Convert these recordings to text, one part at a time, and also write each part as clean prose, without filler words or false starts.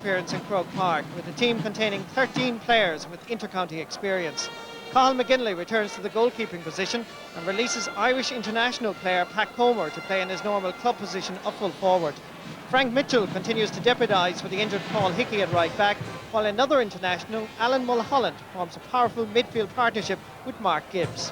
appearance in Croke Park, with a team containing 13 players with inter-county experience. Cathal McGinley returns to the goalkeeping position and releases Irish international player Pat Comer to play in his normal club position of full forward. Frank Mitchell continues to deputise for the injured Paul Hickey at right back, while another international, Alan Mulholland, forms a powerful midfield partnership with Mark Gibbs.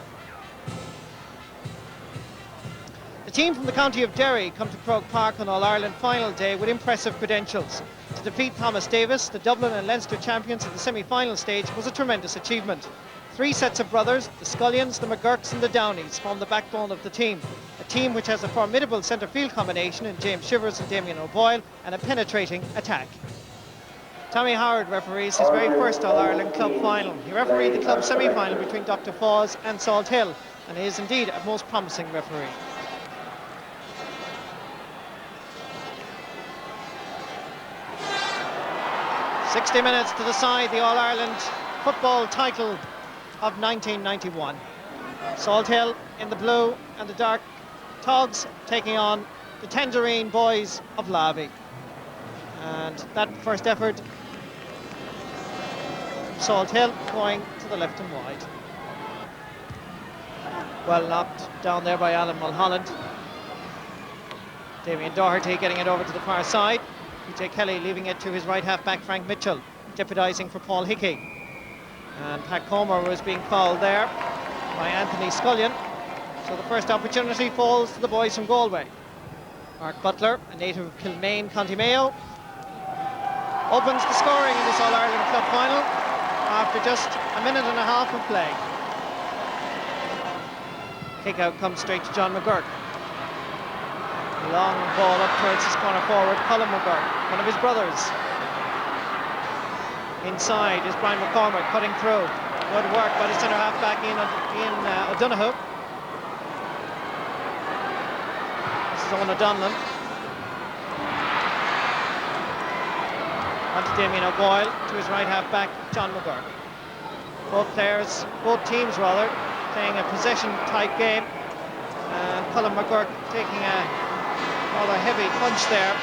The team from the county of Derry come to Croke Park on All-Ireland final day with impressive credentials. To defeat Thomas Davis, the Dublin and Leinster champions at the semi-final stage, was a tremendous achievement. Three sets of brothers, the Scullions, the McGurks and the Downies, form the backbone of the team. A team which has a formidable centre-field combination in James Shivers and Damien O'Boyle, and a penetrating attack. Tommy Howard referees his very first All-Ireland club final. He refereed the club semi-final between Dr. Fawes and Salthill, and he is indeed a most promising referee. "60 minutes to decide the All-Ireland football title of 1991. Salthill in the blue and the dark togs taking on the Tangerine boys of Lavey. And that first effort, Salthill going to the left and wide. Well knocked down there by Alan Mulholland. Damien Doherty getting it over to the far side. PJ Kelly leaving it to his right half-back Frank Mitchell, deputising for Paul Hickey. And Pat Comer was being fouled there by Anthony Scullion. So the first opportunity falls to the boys from Galway. Mark Butler, a native of Kilmaine, County Mayo, opens the scoring in this All-Ireland Club final after just a minute and a half of play. Kick-out comes straight to John McGurk. Long ball up towards his corner forward, Colin McGurk, one of his brothers. Inside is Brian McCormick cutting through. Good work by the centre half back Ian O'Donoghue. This is Owen O'Donnell. On to Damien O'Boyle, to his right half back John McGurk. Both teams playing a possession type game, and Colin McGurk taking a rather heavy punch there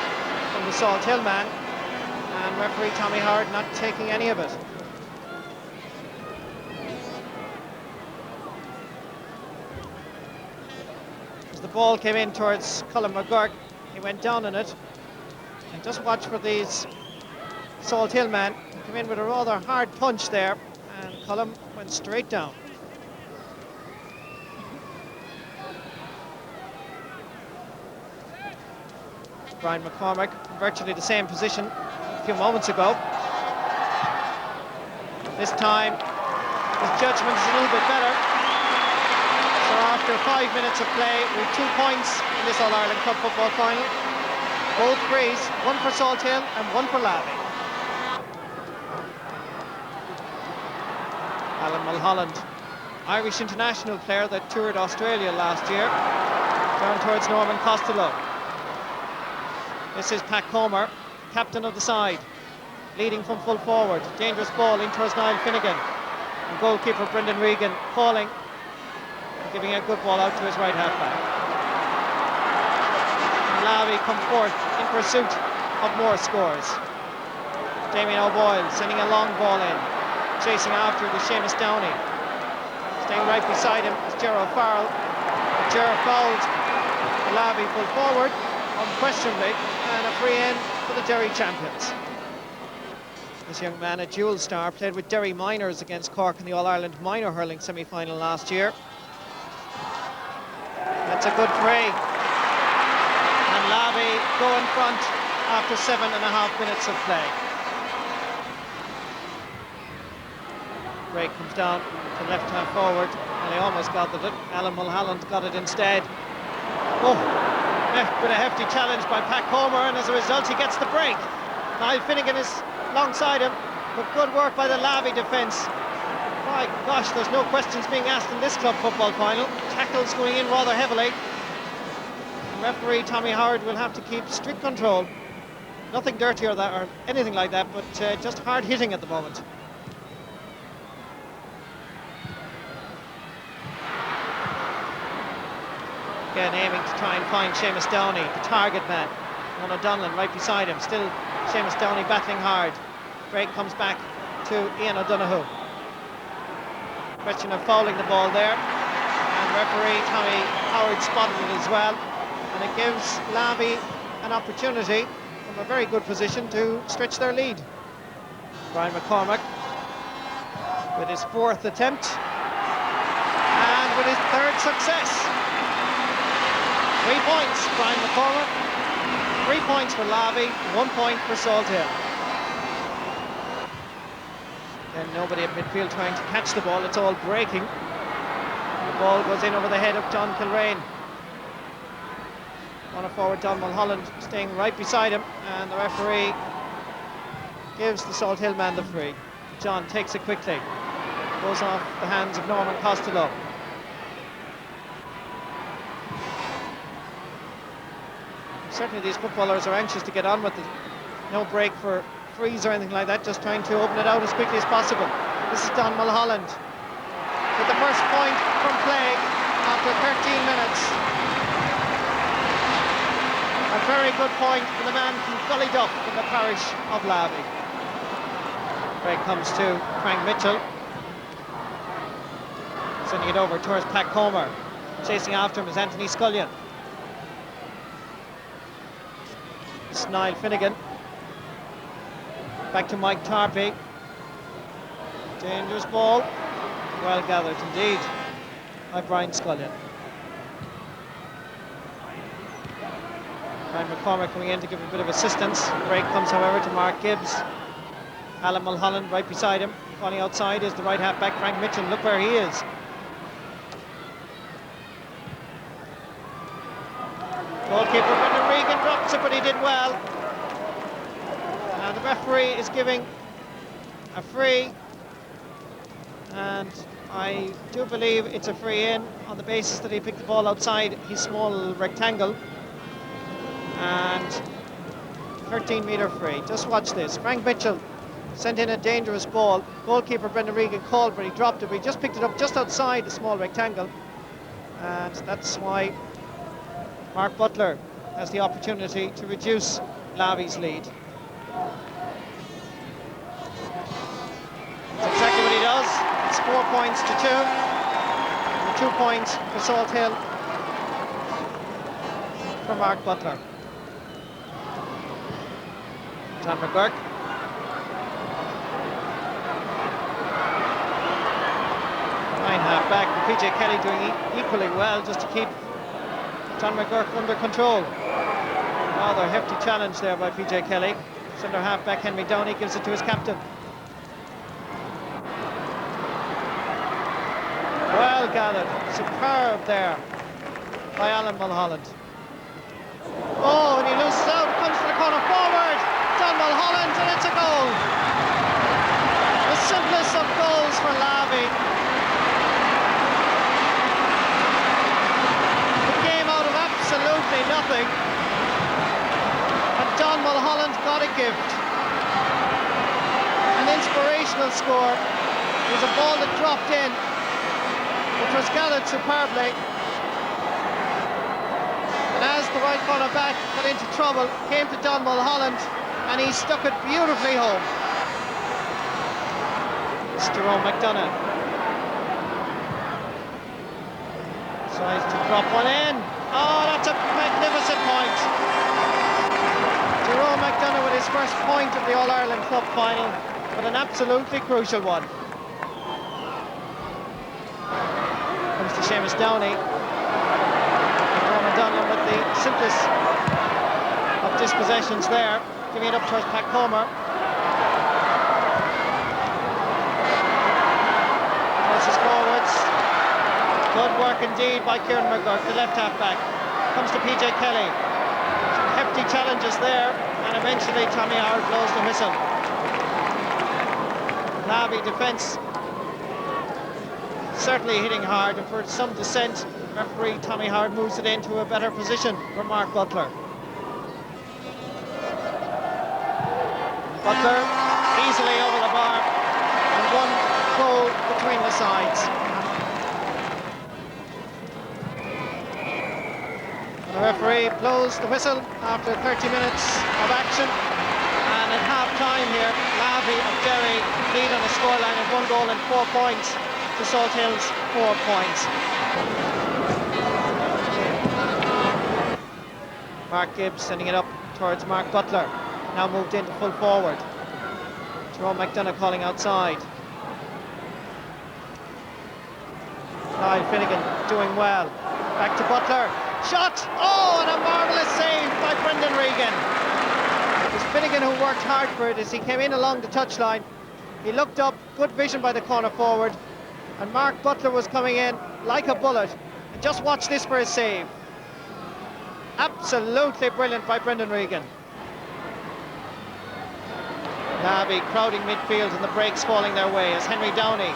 from the Salthill man, and referee Tommy Howard not taking any of it. As the ball came in towards Colin McGurk, he went down on it, and just watch for these Salthill man. He came in with a rather hard punch there, and Colin went straight down. Brian McCormick, virtually the same position a few moments ago. This time, his judgment is a little bit better. So after 5 minutes of play, with 2 points in this All-Ireland Cup football final. Both frees, one for Salthill and one for Lavey. Alan Mulholland, Irish international player that toured Australia last year, down towards Norman Costello. This is Pat Comer, captain of the side, leading from full forward. Dangerous ball in towards Niall Finnegan. And goalkeeper Brendan Regan calling, giving a good ball out to his right half back. Lavey come forth in pursuit of more scores. Damien O'Boyle sending a long ball in, chasing after the Seamus Downey. Staying right beside him is Gerard Farrell. Gerard fouled Lavey full forward, unquestionably, and a free in for the Derry champions. This young man, a dual star, played with Derry Minors against Cork in the All-Ireland minor hurling semi-final last year. That's a good free. And Lavey go in front after 7.5 minutes of play. Break comes down to left half forward, and he almost got it. Alan Mulholland got it instead. With a hefty challenge by Pat Comer, and as a result he gets the break. Niall Finnegan is alongside him, but good work by the Lavey defence. My gosh, there's no questions being asked in this club football final. Tackles going in rather heavily. Referee Tommy Howard will have to keep strict control. Nothing dirty or anything like that, but just hard hitting at the moment. Again aiming to try and find Seamus Downey, the target man. Owen O'Donnell right beside him, still Seamus Downey battling hard. Break comes back to Ian O'Donoghue. Question of fouling the ball there, and referee Tommy Howard spotted it as well, and it gives Lavey an opportunity from a very good position to stretch their lead. Brian McCormack with his 4th attempt and with his 3rd success. 3 points, Brian McCormack. 3 points for Lavey, 1 point for Salthill. Then nobody at midfield trying to catch the ball, it's all breaking. The ball goes in over the head of John Kilrain. Corner forward Don Mulholland staying right beside him, and the referee gives the Salthill man the free. John takes it quickly, goes off the hands of Norman Costello. Certainly these footballers are anxious to get on with it. No break for freeze or anything like that, just trying to open it out as quickly as possible. This is Don Mulholland with the first point from play after 13 minutes. A very good point for the man from Gullyduff in the parish of Lavey. Break comes to Frank Mitchell, sending it over towards Pat Comer. Chasing after him is Anthony Scullion. It's Niall Finnegan. Back to Mike Tarpey. Dangerous ball. Well gathered indeed by Brian Scullion. Brian McCormack coming in to give a bit of assistance. Break comes, however, to Mark Gibbs. Alan Mulholland right beside him. Falling outside is the right half back, Frank Mitchell. Look where he is. Goalkeeper Brendan Regan drops it, but he did well. And the referee is giving a free, and I do believe it's a free in on the basis that he picked the ball outside his small rectangle. And 13-metre free. Just watch this. Frank Mitchell sent in a dangerous ball. Goalkeeper Brendan Regan called, but he dropped it. But he just picked it up just outside the small rectangle, and that's why Mark Butler has the opportunity to reduce Lavey's lead. That's exactly what he does. It's 4 points to 2. And 2 points for Salthill for Mark Butler. John McGurk. Fine half back. PJ Kelly doing equally well just to keep John McGurk under control. Rather hefty challenge there by PJ Kelly. Centre half back Henry Downey gives it to his captain. Well gathered, superb there by Alan Mulholland. Oh, and he loses out, comes to the corner forward, John Mulholland, and it's a goal. The simplest of goals for Lavey. It came out of absolutely nothing, and John Mulholland got a gift. An inspirational score. It was a ball that dropped in, which was gathered superbly. And as the right corner back got into trouble, came to Don Mulholland, and he stuck it beautifully home. It's Jerome McDonagh. Tries to drop one in. Oh, that's a magnificent point. Jerome McDonagh with his first point of the All-Ireland Cup final, but an absolutely crucial one. Comes to Seamus Downey. Norman Donlan with the simplest of dispossessions there, giving it up towards Pat Comer. Crosses forwards. Good work indeed by Kieran McGurk, the left half back. Comes to PJ Kelly. Some hefty challenges there, and eventually Tommy Howard blows the whistle. Lavey defence certainly hitting hard, and for some dissent, referee Tommy Howard moves it into a better position for Mark Butler. Butler easily over the bar, and one goal between the sides. The referee blows the whistle after 30 minutes of action, at half-time here, Lavey of Derry lead on a scoreline of 1 goal and 4 points to Salthill's 4 points. Mark Gibbs sending it up towards Mark Butler, now moved into full forward. Jerome McDonough calling outside. Niall Finnegan doing well. Back to Butler. Shot! Oh, and a marvellous save by Brendan Regan. It was Finnegan who worked hard for it as he came in along the touchline. He looked up, good vision by the corner forward, and Mark Butler was coming in like a bullet. And just watch this for his save. Absolutely brilliant by Brendan Regan. Lavey crowding midfield and the breaks falling their way as Henry Downey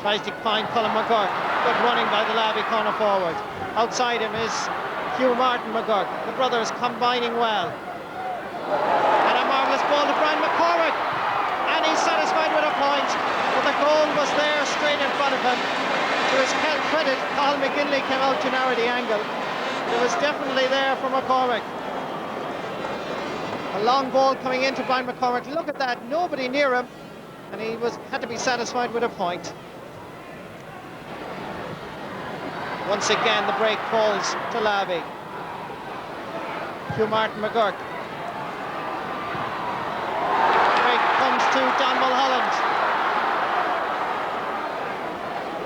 tries to find Colin McGurk. Good running by the Lavey corner forward. Outside him is Hugh Martin McGurk. The brothers combining well. And a marvellous ball to Brian McCormack. And he's satisfied with a point. But the goal was there straight in front of him. To his credit, Carl McGinley came out to narrow the angle. It was definitely there for McCormack. A long ball coming into Brian McCormack. Look at that, nobody near him. And he had to be satisfied with a point. Once again, the break falls to Lavey. Hugh Martin McGurk. Break comes to Don Mulholland.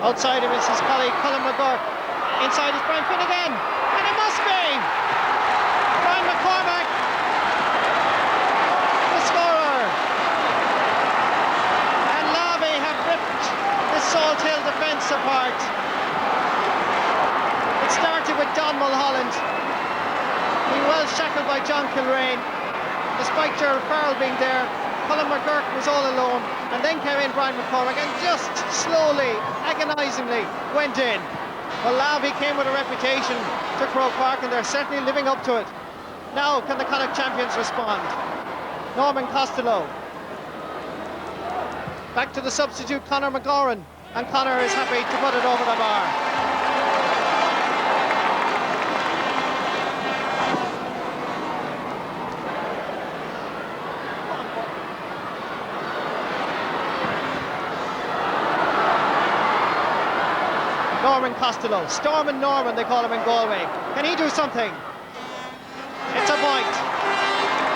Outside him is his colleague Colin McGurk. Inside is Brian Finnegan. And it must be Brian McCormack, the scorer. And Lavey have ripped the Salthill defence apart. It started with Don Mulholland, being well shackled by John Kilrain. Despite Gerald Farrell being there, Colin McGurk was all alone, and then came in Brian McCormack and just slowly, agonisingly went in. Well, Lavey came with a reputation to Croke Park, and they're certainly living up to it. Now, can the Connacht champions respond? Norman Costello. Back to the substitute Conor McGoran, and Conor is happy to put it over the bar. Norman Costello, Stormin' Norman they call him in Galway. Can he do something? It's a point.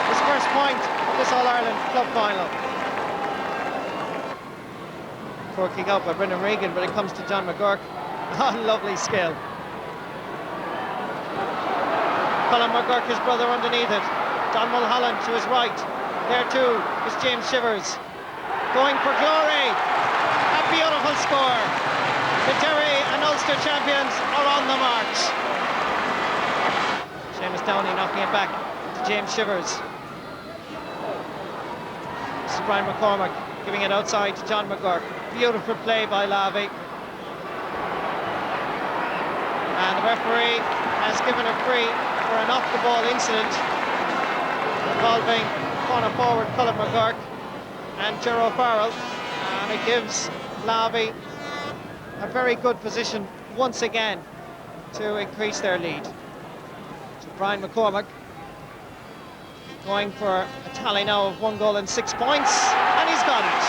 His first point of this All-Ireland club final. Poor kick out by Brendan Regan, but it comes to John McGurk. Oh, lovely skill. Colin McGurk, his brother, underneath it. Don Mulholland to his right. There too is James Shivers. Going for glory. A beautiful score. The Derry and Ulster champions are on the march. Seamus Downey knocking it back to James Shivers. This is Brian McCormack giving it outside to John McGurk. Beautiful play by Lavey. And the referee has given a free for an off-the-ball incident involving corner forward Colin McGurk and Gerald Farrell. And it gives Lavey a very good position once again to increase their lead. So Brian McCormack going for a tally now of 1 goal and 6 points, and he's got it.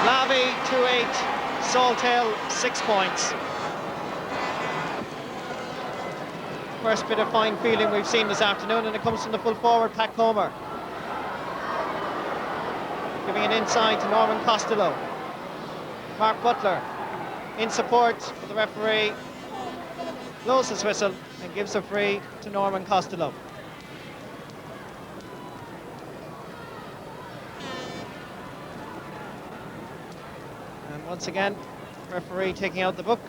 Lavey 2-8, Salthill 6 points. First bit of fine fielding we've seen this afternoon, and it comes from the full forward Pat Comer. Giving it inside to Norman Costello. Mark Butler in support of the referee blows his whistle and gives a free to Norman Costello. And once again, referee taking out the book.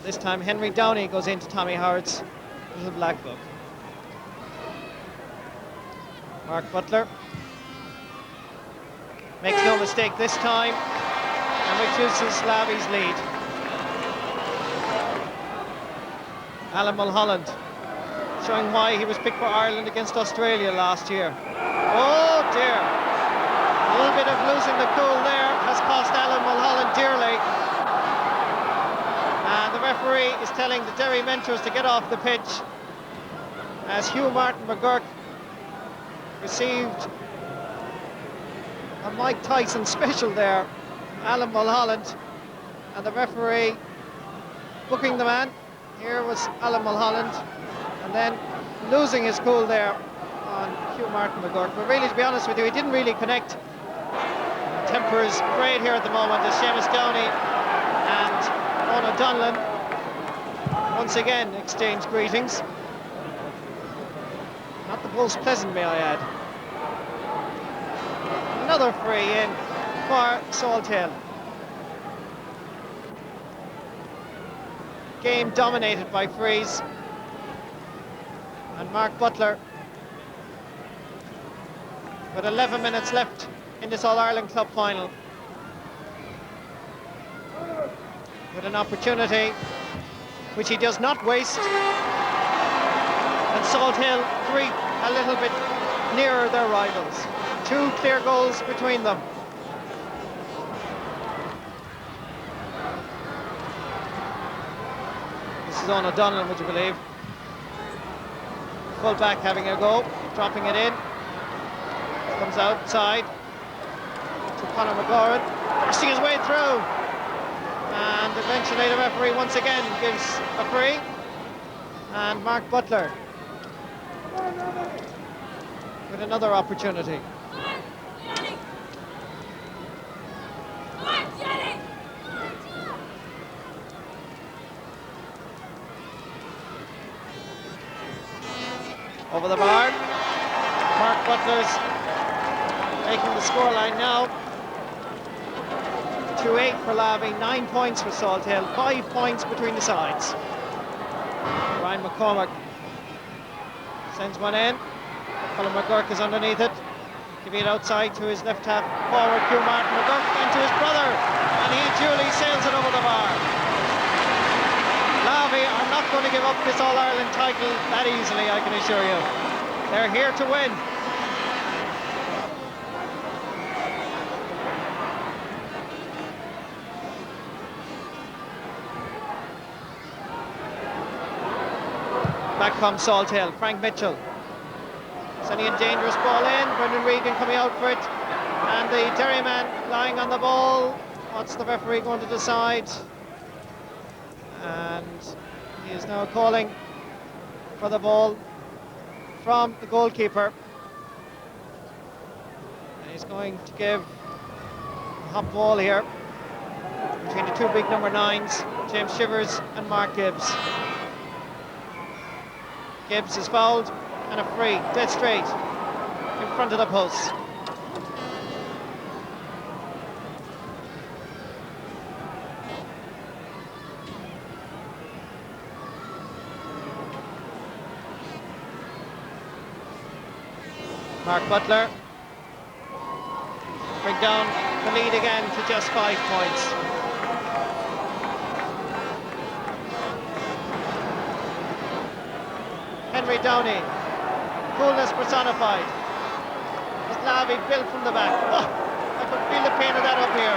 This time Henry Downey goes into Tommy Howard's little black book. Mark Butler makes no mistake this time and reduces Lavey's lead. Alan Mulholland showing why he was picked for Ireland against Australia last year. Oh dear, a little bit of losing the cool there has cost Alan Mulholland dearly. And the referee is telling the Derry Mentors to get off the pitch. as Hugh Martin McGurk received a Mike Tyson special there, Alan Mulholland, and the referee booking the man. Here was Alan Mulholland, and then losing his cool there on Hugh Martin McGurk. But really, to be honest with you, he didn't really connect. Temper is great here at the moment as Seamus Downey and Ona Donlan once again exchange greetings. Not the most pleasant, may I add. Another free in for Salthill. Game dominated by frees. And Mark Butler, with 11 minutes left in this All-Ireland Club final, with an opportunity which he does not waste, and Salthill creep a little bit nearer their rivals. 2 clear goals between them. This is Ona Donlan, would you believe? Full back having a go, dropping it in. Comes outside to Conor McGoran, pushing his way through. And eventually the referee once again gives a free. And Mark Butler with another opportunity. Over the bar. Mark Butler's making the scoreline now. 2-8 for Lavey, 9 points for Salthill, 5 points between the sides. Ryan McCormack sends one in. Colin McGurk is underneath it, giving it outside to his left half forward, Hugh Martin McGurk, into his brother, and he duly sails it over the bar. Lavey are not going to give up this All-Ireland title that easily, I can assure you. They're here to win. Back comes Salthill. Frank Mitchell sending a dangerous ball in. Brendan Regan coming out for it, and the Derry man lying on the ball. What's the referee going to decide? And he is now calling for the ball from the goalkeeper, and he's going to give a hot ball here between the 2 big number 9s, James Shivers and Mark Gibbs. Gibbs is fouled, and a free, dead straight, in front of the post. Mark Butler bring down the lead again to just 5 points. Henry Downey, coolness personified. As Lavey built from the back. Oh, I could feel the pain of that up here.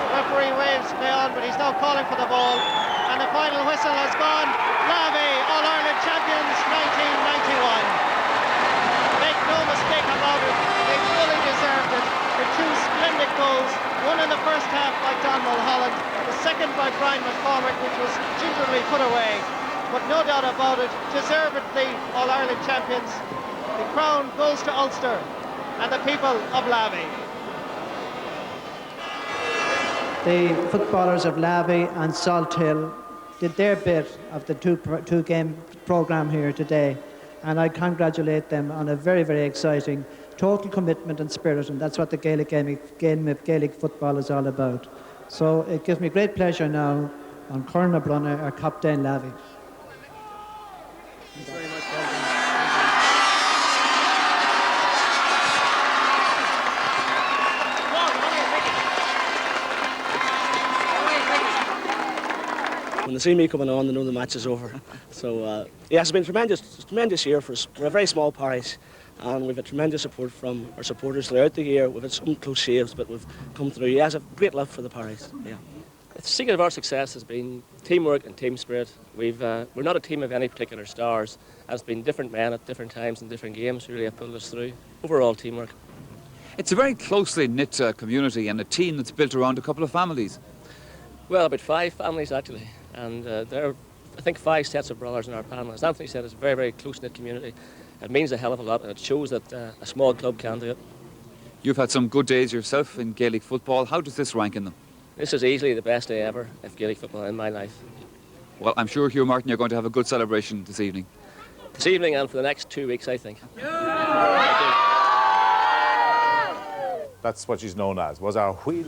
The referee waves play on, but he's now calling for the ball. And the final whistle has gone. Lavey, All-Ireland champions 1991. Make no mistake about it, they fully deserved it. With 2 splendid goals, one in the first half by Don Mulholland, the second by Brian McCormack, which was gingerly put away. But no doubt about it, deservedly All-Ireland champions. The crown goes to Ulster and the people of Lavey. The footballers of Lavey and Salthill did their bit of the two-game programme here today, and I congratulate them on a very, very exciting total commitment and spirit, and that's what the Gaelic game of Gaelic football is all about. So it gives me great pleasure now on Corna Brunner, our captain Lavey. Thanks very much, when they see me coming on, they know the match is over. So, yeah, it's been tremendous year for us. We're a very small parish, and we've had tremendous support from our supporters throughout the year. We've had some close shaves, but we've come through. Yeah, it's a great love for the parish. Yeah. The secret of our success has been teamwork and team spirit. We're not a team of any particular stars. It's been different men at different times in different games who really have pulled us through. Overall teamwork. It's a very closely knit community and a team that's built around a couple of families. Well, about 5 families actually, and there are, I think, 5 sets of brothers in our panel. As Anthony said, it's a very, very close-knit community. It means a hell of a lot, and it shows that a small club can do it. You've had some good days yourself in Gaelic football. How does this rank in them? This is easily the best day ever of Gaelic football in my life. Well, I'm sure, Hugh Martin, you're going to have a good celebration this evening. This evening and for the next 2 weeks, I think. That's what she's known as, was our wheel